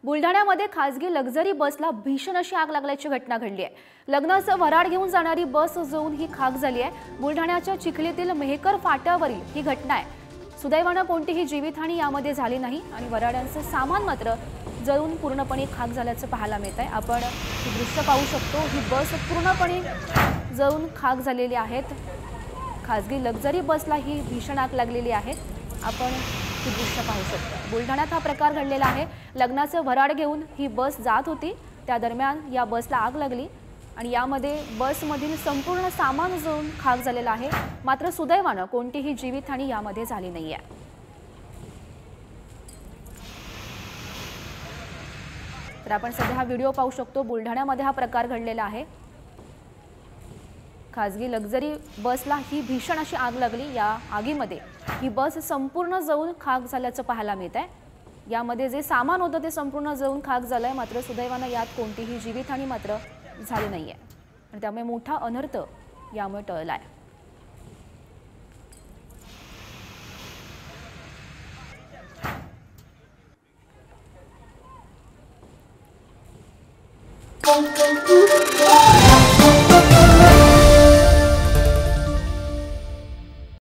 बुलढाण्यामध्ये खासगी लक्झरी बसला भीषण अशी आग लागल्याची घटना घडली आहे। लग्नाचं वऱ्हाड घेऊन जाणारी बस जळून ही खाक झाली आहे। बुलढाण्याच्या चिखलीतील मेहकर फाट्यावरील ही घटना आहे। सुदैवाने कोणतीही जीवितहानी यामध्ये झाली नाही आणि वऱ्हाड्यांचं सामान मात्र जळून पूर्णपणे खाक झाल्याचं पाहायला मिळत आहे। आपण हे दृश्य पाहू शकतो। ही बस पूर्णपणे जळून खाक झालेली आहे। खासगी लक्झरी बसला ही भीषण आग लागलेली आहे। आपण ही दृश्य पाहू शकतो। बुलढाण्यात हा प्रकार घडलेला आहे। लग्नाचं वऱ्हाड घेऊन ही बस जात होती, त्या दरम्यान या बसला आग लागली आणि यामध्ये बसमधील संपूर्ण सामान जळून खाक झालेलं आहे। मात्र सुदैवाने कोणतीही जीवितहानी यामध्ये झाली नाहीये। तर आपण सध्या हा व्हिडिओ पाहू शकतो। बुलढाण्यामध्ये हा प्रकार घडलेला आहे। खासगी लक्झरी बसला ही भीषण अशी आग लागली। या आगीमध्ये ही बस संपूर्ण जळून खाक झाल्याचं पाहायला मिळत आहे। यामध्ये जे सामान होतं ते संपूर्ण जळून खाक झालंय। मात्र सुदैवाने यात कोणतीही जीवितहानी मात्र झाली नाहीये आणि त्यामुळे मोठा अनर्थ यामुळे टळलाय।